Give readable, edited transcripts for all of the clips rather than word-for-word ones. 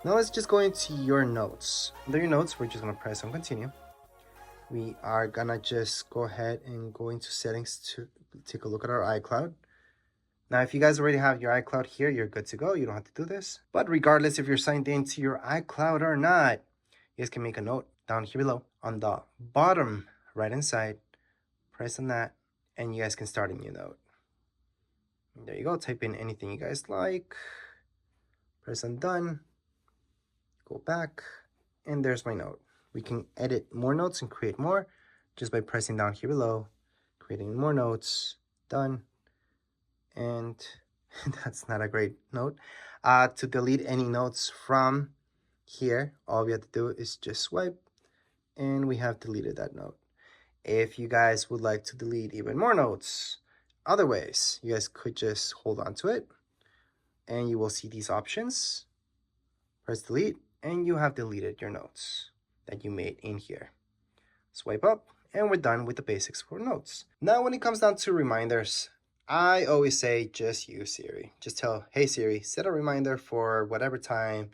Now let's just go into your notes. Under your notes, we're just gonna press on continue. We are gonna just go ahead and go into settings to take a look at our iCloud. Now, if you guys already have your iCloud here, you're good to go. You don't have to do this. But regardless if you're signed into your iCloud or not, you guys can make a note down here below on the bottom right hand side. Press on that, and you guys can start a new note. There you go. Type in anything you guys like. Press on done. Go back, and there's my note. We can edit more notes and create more just by pressing down here below, creating more notes. Done. And that's not a great note. To delete any notes from here, all we have to do is just swipe, and we have deleted that note. If you guys would like to delete even more notes, other ways, you guys could just hold on to it, and you will see these options. Press delete, and you have deleted your notes that you made in here. Swipe up, and we're done with the basics for notes. Now, when it comes down to reminders, I always say just use Siri. Just tell, hey Siri, set a reminder for whatever time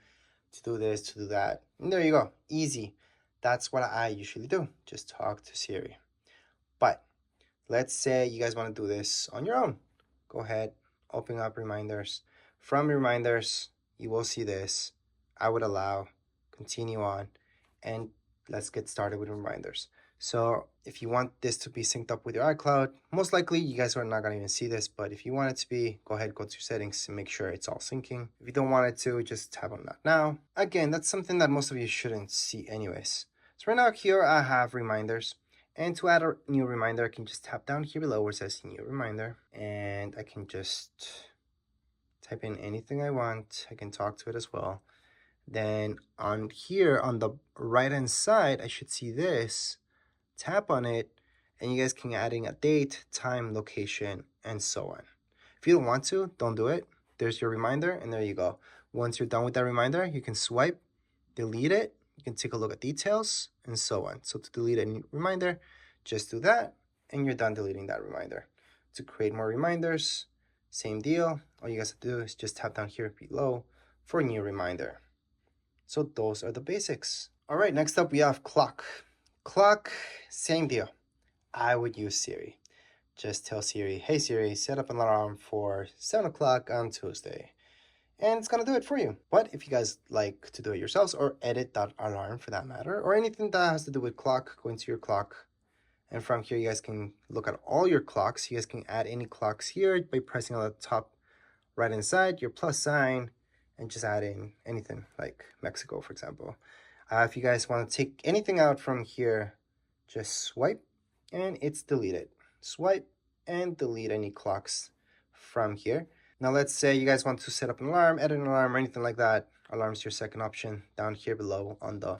to do this, to do that. And there you go, easy. That's what I usually do, just talk to Siri. But let's say you guys want to do this on your own. Go ahead, open up reminders. From reminders, you will see this. I would allow, continue on, and let's get started with reminders. So if you want this to be synced up with your iCloud, most likely you guys are not going to even see this, but if you want it to be, go ahead, go to your settings and make sure it's all syncing. If you don't want it to, just tap on that now. Again, that's something that most of you shouldn't see anyways. So right now here I have reminders, and to add a new reminder, I can just tap down here below where it says new reminder, and I can just type in anything I want. I can talk to it as well. Then on here on the right hand side, I should see this. Tap on it, and you guys can add in a date, time, location, and so on. If you don't want to, don't do it. There's your reminder, and there you go. Once you're done with that reminder, you can swipe, delete it. You can take a look at details, and so on. So to delete any reminder, just do that, and you're done deleting that reminder. To create more reminders, same deal. All you guys have to do is just tap down here below for a new reminder. So those are the basics. All right, next up we have clock. Clock, same deal. I would use Siri. Just tell Siri, hey Siri, set up an alarm for 7 o'clock on Tuesday. And it's gonna do it for you. But if you guys like to do it yourselves or edit that alarm for that matter, or anything that has to do with clock, go into your clock. And from here, you guys can look at all your clocks. You guys can add any clocks here by pressing on the top right hand side, your plus sign, and just add in anything like Mexico, for example. If you guys want to take anything out from here, just swipe and it's deleted. Swipe and delete any clocks from here. Now let's say you guys want to set up an alarm, edit an alarm, or anything like that. Alarm's your second option down here below on the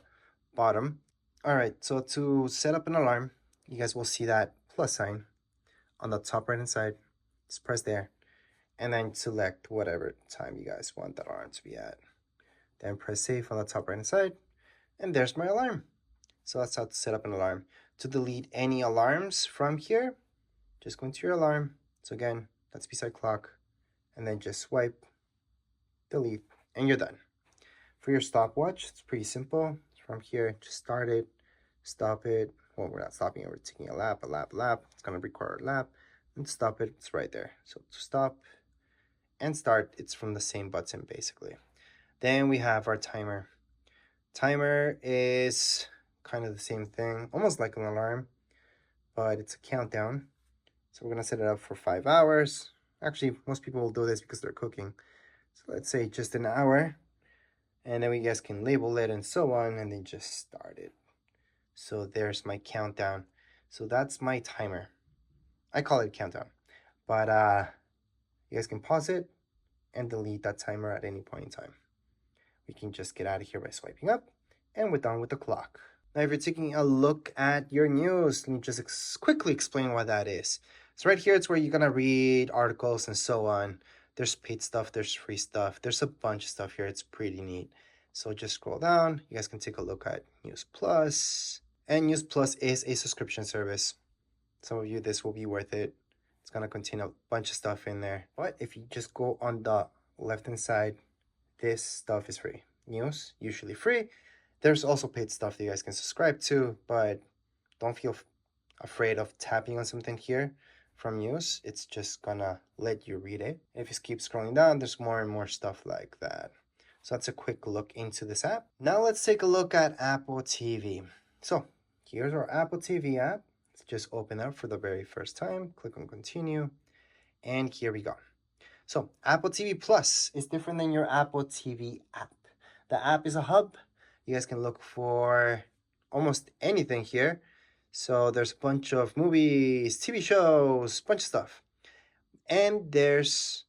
bottom. All right, so to set up an alarm, you guys will see that plus sign on the top right hand side. Just press there and then select whatever time you guys want that alarm to be at. Then press save on the top right hand side. And there's my alarm. So that's how to set up an alarm. To delete any alarms from here, just go into your alarm. So again, that's beside clock. And then just swipe, delete, and you're done. For your stopwatch, it's pretty simple. From here, just start it, stop it. Well, we're not stopping it, we're taking a lap. It's gonna require a lap. And stop it, it's right there. So to stop and start, it's from the same button basically. Then we have our timer. Timer is kind of the same thing, almost like an alarm, but it's a countdown. So we're gonna set it up for 5 hours. Actually, most people will do this because they're cooking. So let's say just an hour, and then we guys can label it and so on, and then just start it. So there's my countdown. So that's my timer. I call it countdown, but you guys can pause it and delete that timer at any point in time. We can just get out of here by swiping up, and we're done with the clock. Now, if you're taking a look at your news, let me just quickly explain what that is. So right here, it's where you're gonna read articles and so on. There's paid stuff, there's free stuff, there's a bunch of stuff here. It's pretty neat. So just scroll down. You guys can take a look at News Plus. And News Plus is a subscription service. Some of you, this will be worth it. It's gonna contain a bunch of stuff in there. But if you just go on the left-hand side, this stuff is free. news, usually free. There's also paid stuff that you guys can subscribe to, but don't feel afraid of tapping on something here from news. It's just gonna let you read it. If you keep scrolling down, there's more and more stuff like that. So that's a quick look into this app. Now let's take a look at Apple TV. So here's our Apple TV app. Let's just open up for the very first time. Click on continue. And here we go. So Apple TV Plus is different than your Apple TV app. The app is a hub. You guys can look for almost anything here. So there's a bunch of movies, TV shows, bunch of stuff. And there's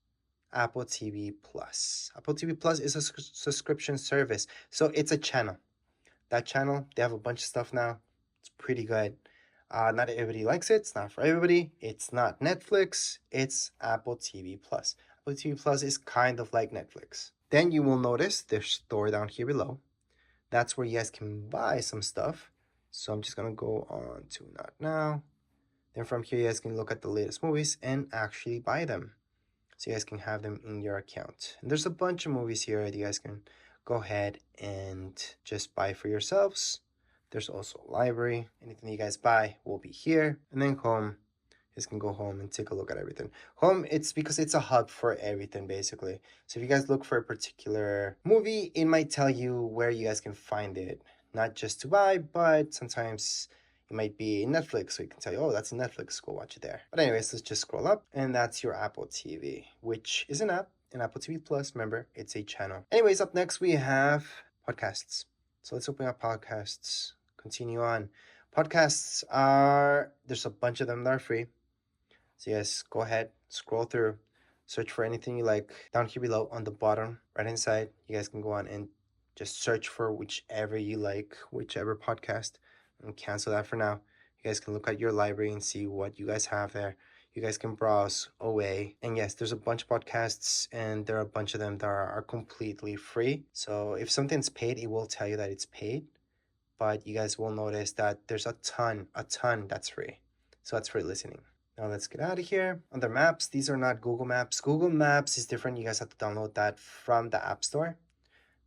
Apple TV Plus. Apple TV Plus is a subscription service. So it's a channel. That channel, they have a bunch of stuff now. It's pretty good. Not everybody likes it. It's not for everybody. It's not Netflix. It's Apple TV Plus. Apple TV Plus is kind of like Netflix. Then you will notice there's store down here below. That's where you guys can buy some stuff. So I'm just going to go on to not now. Then from here, you guys can look at the latest movies and actually buy them. So you guys can have them in your account. And there's a bunch of movies here that you guys can go ahead and just buy for yourselves. There's also a library. Anything you guys buy will be here. And then home, you guys can go home and take a look at everything. Home, it's because it's a hub for everything, basically. So if you guys look for a particular movie, it might tell you where you guys can find it. Not just to buy, but sometimes it might be in Netflix, so you can tell you, oh, that's in Netflix, go watch it there. But anyways, let's just scroll up, and that's your Apple TV, which is an app, an Apple TV Plus. Remember, it's a channel. Anyways, up next we have podcasts. So let's open up podcasts. Continue on. Podcasts there's a bunch of them that are free. So yes, go ahead, scroll through, search for anything you like. Down here below on the bottom right hand side, you guys can go on and just search for whichever you like, whichever podcast, and cancel that for now. You guys can look at your library and see what you guys have there. You guys can browse away. And yes, there's a bunch of podcasts, and there are a bunch of them that are completely free. So if something's paid, it will tell you that it's paid. But you guys will notice that there's a ton that's free. So that's free listening. Now let's get out of here. Under Maps, these are not Google Maps. Google Maps is different. You guys have to download that from the App Store.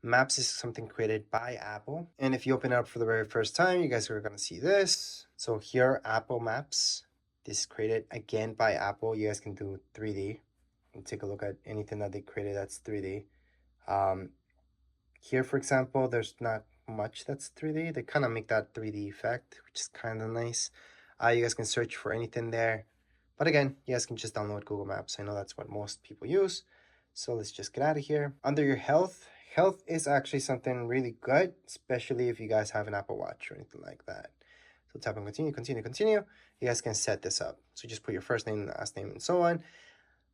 Maps is something created by Apple. And if you open it up for the very first time, you guys are going to see this. So here, Apple Maps. This is created again by Apple. You guys can do 3D and take a look at anything that they created that's 3D. Here, for example, there's not much that's 3D. They kind of make that 3D effect, which is kind of nice. You guys can search for anything there. But again, you guys can just download Google Maps. I know that's what most people use. So let's just get out of here. Under your health, health is actually something really good, especially if you guys have an Apple Watch or anything like that. So tap on continue, continue, continue. You guys can set this up. So just put your first name, last name, and so on.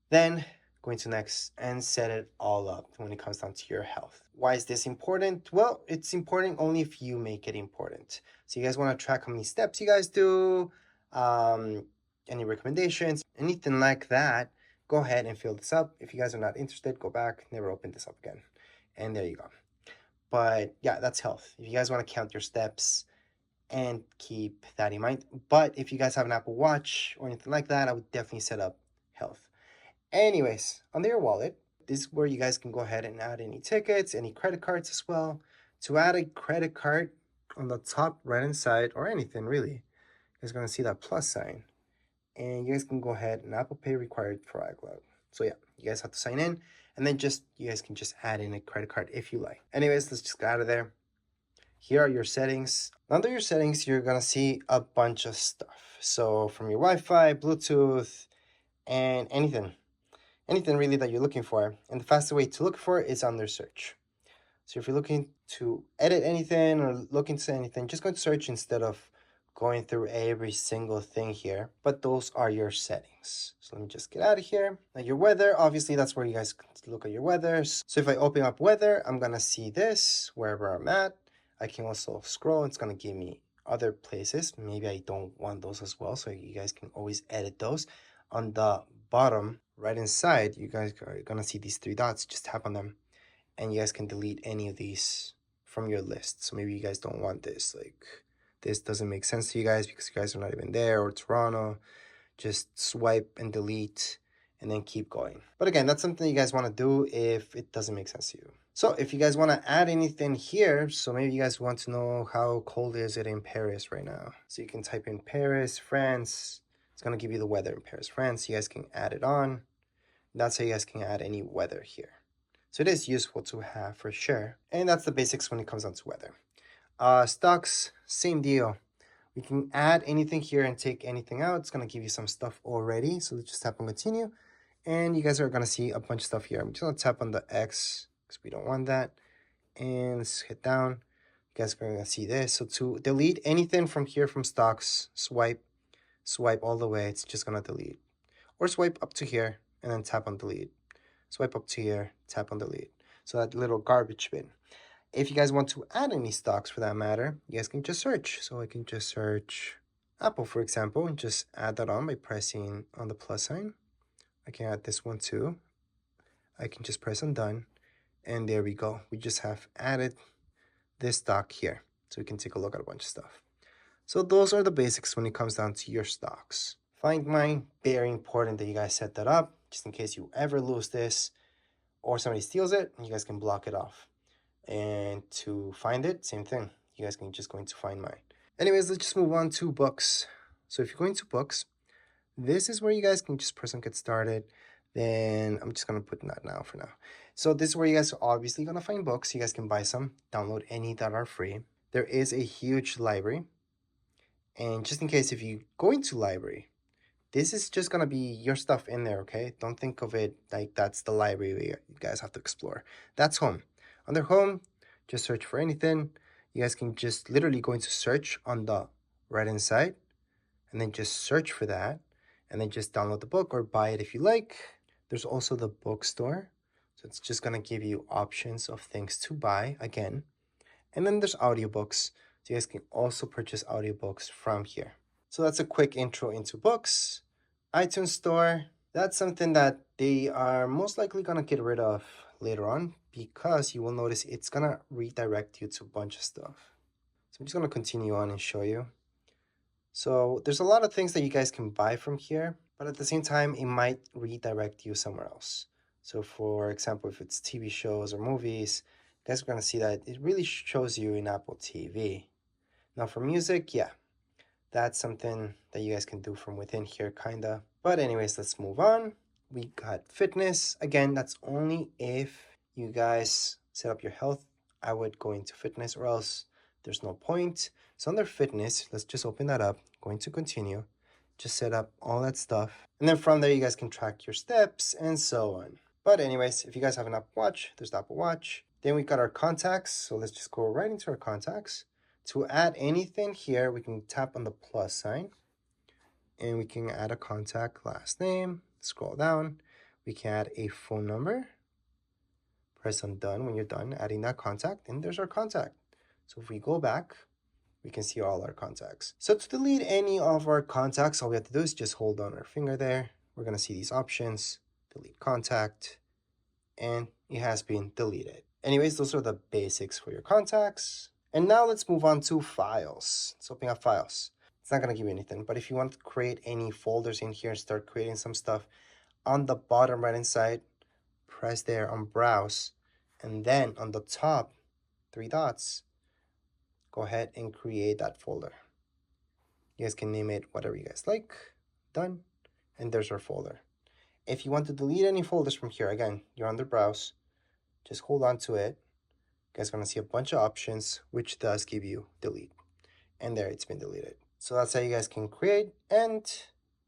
Then go into next and set it all up when it comes down to your health. Why is this important? Well, it's important only if you make it important. So you guys want to track how many steps you guys do, any recommendations, anything like that, go ahead and fill this up. If you guys are not interested, go back, never open this up again. And there you go. But yeah, that's health. If you guys want to count your steps and keep that in mind. But if you guys have an Apple Watch or anything like that, I would definitely set up health. Anyways, under your wallet, this is where you guys can go ahead and add any tickets, any credit cards as well. To add a credit card on the top right hand side, or anything really, you guys are going to see that plus sign. And you guys can go ahead and Apple Pay required for iCloud. So yeah, you guys have to sign in, and then you guys can just add in a credit card if you like. Anyways, let's just get out of there. Here are your settings. Under your settings, you're gonna see a bunch of stuff. So from your Wi-Fi, Bluetooth, and anything really that you're looking for. And the fastest way to look for it is under search. So if you're looking to edit anything or look into anything, just go to search instead of going through every single thing here. But those are your settings. So let me just get out of here. Now your weather, obviously that's where you guys can look at your weather. So if I open up weather, I'm gonna see this wherever I'm at. I can also scroll. It's gonna give me other places. Maybe I don't want those as well. So you guys can always edit those. On the bottom right inside, you guys are gonna see these three dots. Just tap on them and you guys can delete any of these from your list. So maybe you guys don't want this, like this doesn't make sense to you guys because you guys are not even there, or Toronto. Just swipe and delete and then keep going. But again, that's something you guys want to do if it doesn't make sense to you. So if you guys want to add anything here, so maybe you guys want to know how cold is it in Paris right now. So you can type in Paris, France. It's going to give you the weather in Paris, France. You guys can add it on. That's how you guys can add any weather here. So it is useful to have for sure. And that's the basics when it comes down to weather. Stocks, same deal. We can add anything here and take anything out. It's going to give you some stuff already. So let's just tap on continue. And you guys are going to see a bunch of stuff here. I'm just going to tap on the X because we don't want that. And let's hit down. You guys are going to see this. So to delete anything from here from stocks, swipe all the way. It's just going to delete. Or swipe up to here and then tap on delete. Swipe up to here, tap on delete. So that little garbage bin. If you guys want to add any stocks for that matter, you guys can just search. So I can just search Apple, for example, and just add that on by pressing on the plus sign. I can add this one too. I can just press on done. And there we go. We just have added this stock here. So we can take a look at a bunch of stuff. So those are the basics when it comes down to your stocks. Find mine, very important that you guys set that up, just in case you ever lose this or somebody steals it, you guys can block it off. And to find it, same thing. You guys can just go into find mine. Anyways, let's just move on to books. So if you go into books, this is where you guys can just press on get started. Then I'm just going to put that now for now. So this is where you guys are obviously going to find books. You guys can buy some, download any that are free. There is a huge library. And just in case if you go into library, this is just going to be your stuff in there, okay? Don't think of it like that's the library you guys have to explore. That's home. Under home, just search for anything. You guys can just literally go into search on the right-hand side and then just search for that and then just download the book or buy it if you like. There's also the bookstore. So it's just going to give you options of things to buy again. And then there's audiobooks. So you guys can also purchase audiobooks from here. So that's a quick intro into books. iTunes Store, that's something that they are most likely going to get rid of later on because you will notice it's going to redirect you to a bunch of stuff. So I'm just going to continue on and show you. So there's a lot of things that you guys can buy from here, but at the same time, it might redirect you somewhere else. So for example, if it's TV shows or movies, you guys are going to see that it really shows you in Apple TV. Now for music, yeah, that's something that you guys can do from within here, kinda. But anyways, let's move on. We got fitness. Again, that's only if you guys set up your health. I would go into fitness or else there's no point. So under fitness, let's just open that up. Going to continue. Just set up all that stuff. And then from there, you guys can track your steps and so on. But anyways, if you guys have an Apple Watch, there's the Apple Watch. Then we got our contacts. So let's just go right into our contacts. To add anything here, we can tap on the plus sign and we can add a contact last name. Scroll down. We can add a phone number. Press on done when you're done adding that contact, and there's our contact. So if we go back, we can see all our contacts. So to delete any of our contacts, all we have to do is just hold on our finger there. We're going to see these options, delete contact, and it has been deleted. Anyways, those are the basics for your contacts. And now let's move on to files. Let's open up files. It's not going to give you anything, but if you want to create any folders in here and start creating some stuff, on the bottom right hand side, press there on browse, and then on the top, 3 dots, go ahead and create that folder. You guys can name it whatever you guys like. Done. And there's our folder. If you want to delete any folders from here, again, you're under browse, just hold on to it. You guys are going to see a bunch of options, which does give you delete. And there, it's been deleted. So that's how you guys can create and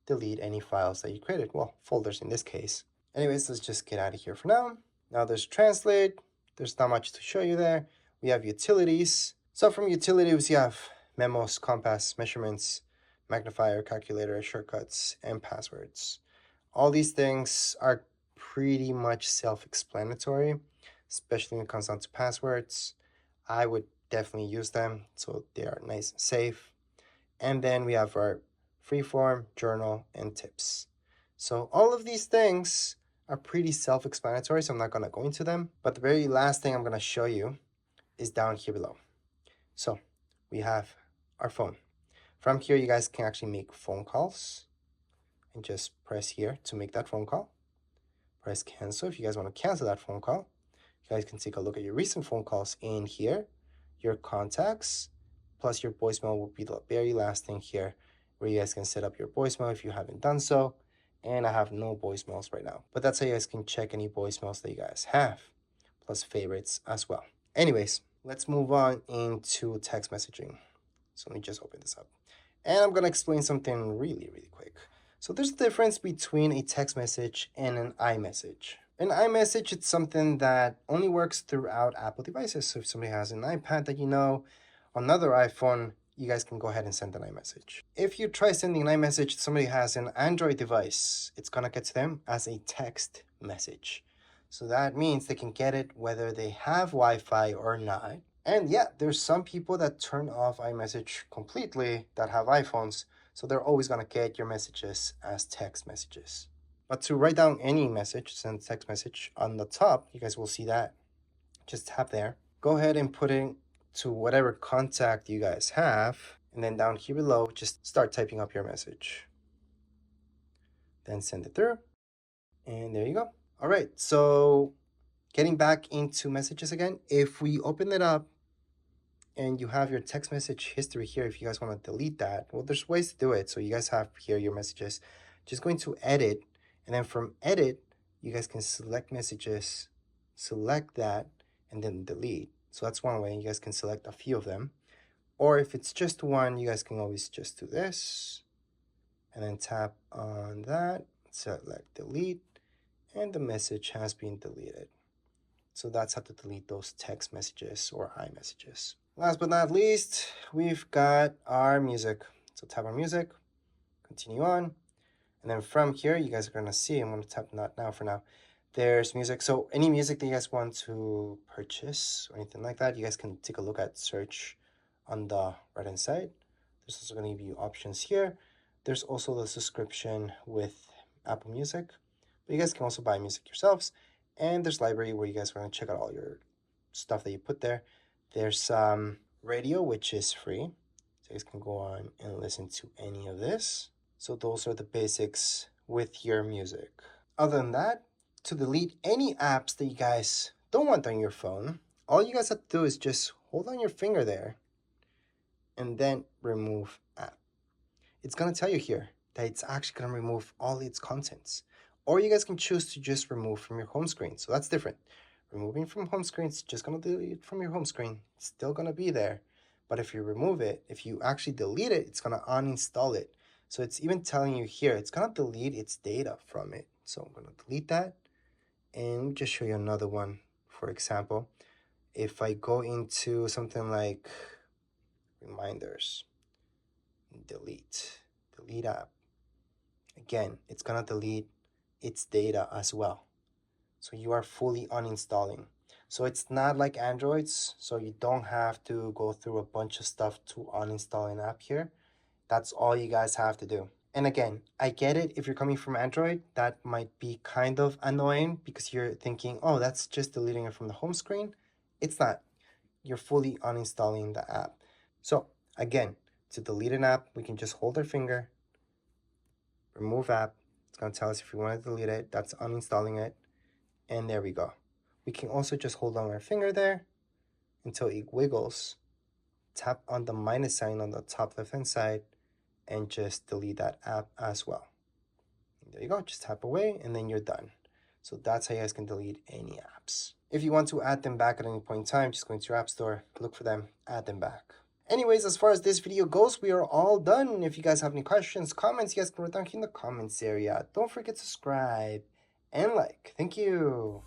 delete any files that you created. Well, folders in this case. Anyways, let's just get out of here for now. Now there's translate. There's not much to show you there. We have utilities. So from utilities, you have memos, compass, measurements, magnifier, calculator, shortcuts, and passwords. All these things are pretty much self-explanatory, especially when it comes down to passwords. I would definitely use them so they are nice and safe. And then we have our freeform, journal, and tips. So all of these things are pretty self-explanatory, so I'm not going to go into them. But the very last thing I'm going to show you is down here below. So we have our phone. From here, you guys can actually make phone calls. And just press here to make that phone call. Press cancel if you guys want to cancel that phone call. You guys can take a look at your recent phone calls in here, your contacts, plus your voicemail will be the very last thing here, where you guys can set up your voicemail if you haven't done so. And I have no voicemails right now, but that's how you guys can check any voicemails that you guys have, plus favorites as well. Anyways, let's move on into text messaging. So let me just open this up. And I'm gonna explain something really, really quick. So there's a difference between a text message and an iMessage. An iMessage, it's something that only works throughout Apple devices. So if somebody has an iPad that you know, another iPhone, you guys can go ahead and send an iMessage. If you try sending an iMessage to somebody who has an Android device, it's gonna get to them as a text message. So that means they can get it whether they have Wi-Fi or not. And yeah, there's some people that turn off iMessage completely that have iPhones, so they're always gonna get your messages as text messages. But to write down any message, send text message on the top, you guys will see that. Just tap there. Go ahead and put it to whatever contact you guys have, and then down here below, just start typing up your message. Then send it through, and there you go. All right, so getting back into messages again, if we open it up and you have your text message history here, if you guys want to delete that, well, there's ways to do it. So you guys have here your messages. Just going to edit, and then from edit, you guys can select messages, select that, and then delete. So that's one way. You guys can select a few of them. Or if it's just one, you guys can always just do this, and then tap on that, select delete, and the message has been deleted. So that's how to delete those text messages or iMessages. Last but not least, we've got our music. So tap on music, continue on. And then from here, you guys are gonna see, I'm gonna tap not now for now. There's music. So any music that you guys want to purchase or anything like that, you guys can take a look at search on the right hand side. There's also gonna give you options here. There's also the subscription with Apple Music, but you guys can also buy music yourselves. And there's library where you guys are gonna check out all your stuff that you put there. There's radio, which is free. So you guys can go on and listen to any of this. So those are the basics with your music. Other than that, to delete any apps that you guys don't want on your phone, all you guys have to do is just hold on your finger there and then remove app. It's gonna tell you here that it's actually gonna remove all its contents. Or you guys can choose to just remove from your home screen. So that's different. Removing from home screen, it's just gonna delete it from your home screen. It's still gonna be there. But if you remove it, if you actually delete it, it's gonna uninstall it. So it's even telling you here, it's gonna delete its data from it. So I'm gonna delete that. And let me just show you another one. For example, if I go into something like reminders, delete app. Again, it's gonna delete its data as well. So you are fully uninstalling. So it's not like Androids, so you don't have to go through a bunch of stuff to uninstall an app here. That's all you guys have to do. And again, I get it, if you're coming from Android, that might be kind of annoying because you're thinking, oh, that's just deleting it from the home screen. It's not. You're fully uninstalling the app. So again, to delete an app, we can just hold our finger, remove app. It's gonna tell us if we want to delete it. That's uninstalling it. And there we go. We can also just hold on our finger there until it wiggles. Tap on the minus sign on the top left hand side and just delete that app as well. There you go, just tap away and then you're done. So that's how you guys can delete any apps. If you want to add them back at any point in time, just go into your app store, look for them, add them back. Anyways, as far as this video goes, we are all done. If you guys have any questions, comments, you guys can write down here in the comments area. Don't forget to subscribe and like. Thank you.